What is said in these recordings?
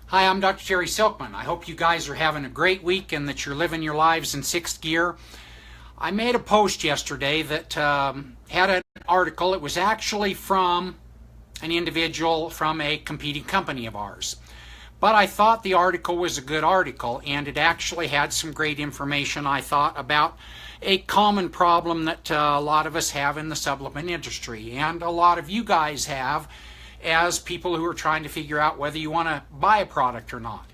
Hi, I'm Dr. Terry Silkman. I hope you guys are having a great week and that you're living your lives in sixth gear. I made a post yesterday that had an article. It was actually from an individual from a competing company of ours. But I thought the article was a good article, and it actually had some great information, I thought, about a common problem that a lot of us have in the supplement industry, and a lot of you guys have as people who are trying to figure out whether you want to buy a product or not.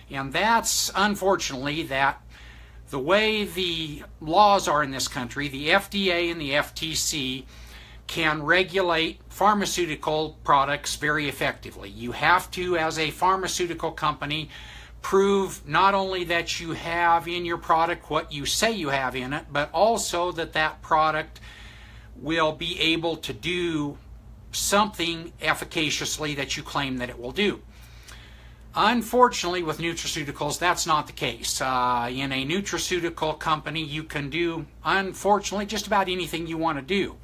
And that's, unfortunately, that the way the laws are in this country, the FDA and the FTC can regulate pharmaceutical products very effectively. You have to, as a pharmaceutical company, prove not only that you have in your product what you say you have in it, but also that that product will be able to do something efficaciously that you claim that it will do. Unfortunately, with nutraceuticals, that's not the case. In a nutraceutical company, you can do, unfortunately, just about anything you want to do.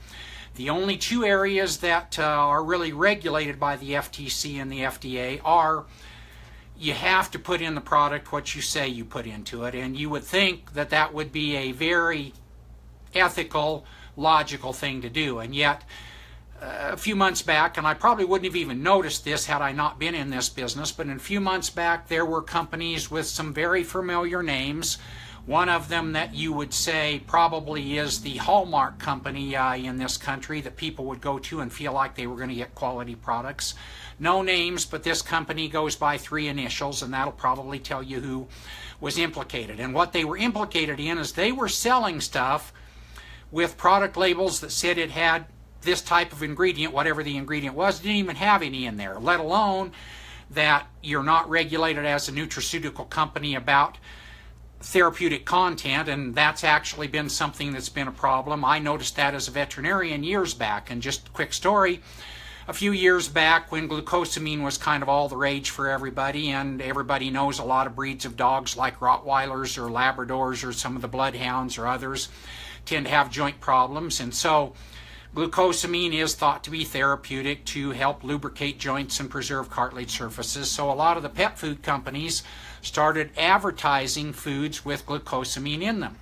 The only two areas that are really regulated by the FTC and the FDA are you have to put in the product what you say you put into it, and you would think that that would be a very ethical, logical thing to do, and yet a few months back, and I probably wouldn't have even noticed this had I not been in this business, but a few months back there were companies with some very familiar names. One of them that you would say probably is the hallmark company in this country that people would go to and feel like they were going to get quality products. No names, but this company goes by three initials, and that'll probably tell you who was implicated. And what they were implicated in is they were selling stuff with product labels that said it had this type of ingredient, whatever the ingredient was, didn't even have any in there, let alone that you're not regulated as a nutraceutical company about therapeutic content, and that's actually been something that's been a problem. I noticed that as a veterinarian years back, and just a quick story. A few years back when glucosamine was kind of all the rage for everybody, and everybody knows a lot of breeds of dogs like Rottweilers or Labradors or some of the Bloodhounds or others tend to have joint problems, and so glucosamine is thought to be therapeutic to help lubricate joints and preserve cartilage surfaces. So a lot of the pet food companies started advertising foods with glucosamine in them.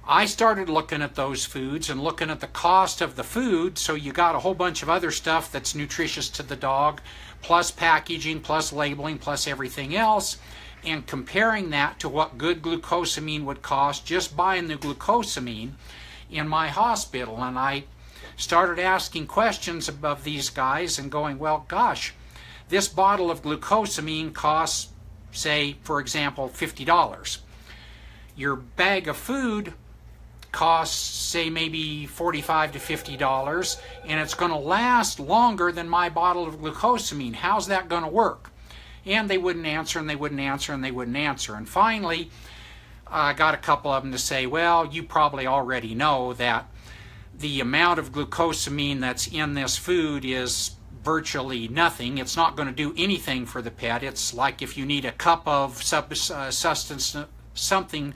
I started looking at those foods and looking at the cost of the food, so you got a whole bunch of other stuff that's nutritious to the dog, plus packaging, plus labeling, plus everything else, and comparing that to what good glucosamine would cost just buying the glucosamine in my hospital. And I started asking questions of these guys and going, well, gosh, this bottle of glucosamine costs, say, for example, $50. Your bag of food costs, say, maybe $45 to $50, and it's going to last longer than my bottle of glucosamine. How's that going to work? And they wouldn't answer, and they wouldn't answer, and they wouldn't answer. And finally, I got a couple of them to say, well, you probably already know that the amount of glucosamine that's in this food is virtually nothing. It's not going to do anything for the pet. It's like if you need a cup of substance, something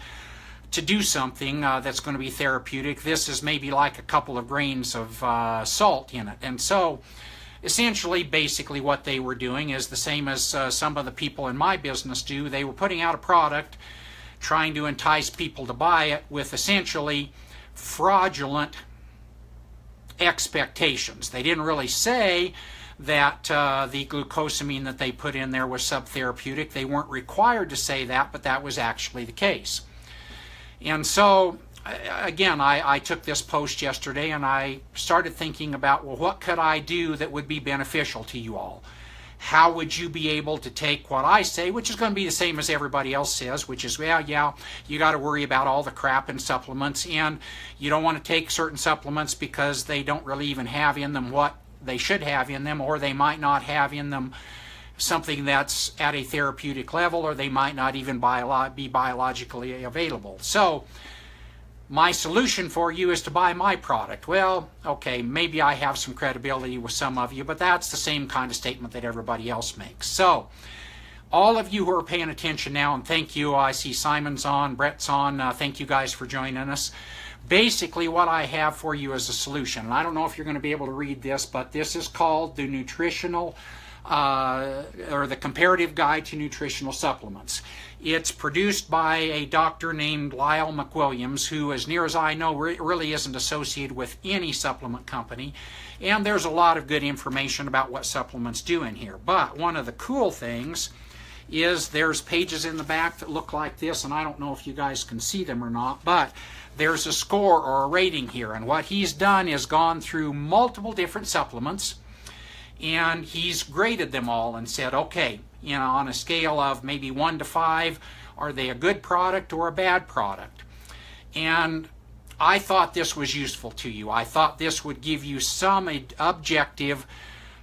to do something that's going to be therapeutic, this is maybe like a couple of grains of salt in it. And so essentially, basically what they were doing is the same as some of the people in my business do. They were putting out a product trying to entice people to buy it with essentially fraudulent expectations. They didn't really say that the glucosamine that they put in there was subtherapeutic. They weren't required to say that, but that was actually the case. And so, again, I took this post yesterday and I started thinking about, well, what could I do that would be beneficial to you all? How would you be able to take what I say, which is going to be the same as everybody else says, which is, well, yeah, you got to worry about all the crap in supplements, and you don't want to take certain supplements because they don't really even have in them what they should have in them, or they might not have in them something that's at a therapeutic level, or they might not even be biologically available. So my solution for you is to buy my product. Well, okay, maybe I have some credibility with some of you, but that's the same kind of statement that everybody else makes. So all of you who are paying attention now, and thank you, I see Simon's on, Brett's on, thank you guys for joining us. Basically what I have for you is a solution, and I don't know if you're going to be able to read this, but this is called the Nutritional or the Comparative Guide to Nutritional Supplements. It's produced by a doctor named Lyle McWilliams, who, as near as I know, really isn't associated with any supplement company. And there's a lot of good information about what supplements do in here. But one of the cool things is there's pages in the back that look like this, and I don't know if you guys can see them or not, but there's a score or a rating here. And what he's done is gone through multiple different supplements, and he's graded them all and said, okay, you know, on a scale of maybe 1 to 5, are they a good product or a bad product? And I thought this was useful to you. I thought this would give you some objective,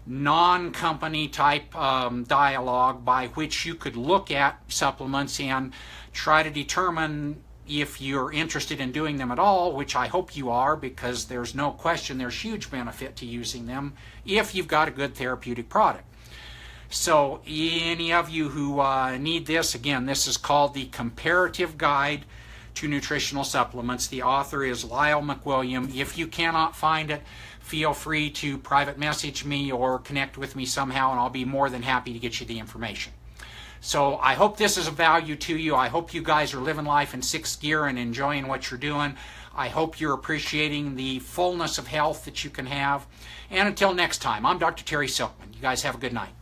non-company type dialogue by which you could look at supplements and try to determine if you're interested in doing them at all, which I hope you are, because there's no question there's huge benefit to using them if you've got a good therapeutic product. So any of you who need this, again, this is called the Comparative Guide to Nutritional Supplements. The author is Lyle McWilliams. If you cannot find it, feel free to private message me or connect with me somehow, and I'll be more than happy to get you the information. So I hope this is of value to you. I hope you guys are living life in sixth gear and enjoying what you're doing. I hope you're appreciating the fullness of health that you can have. And until next time, I'm Dr. Terry Silkman. You guys have a good night.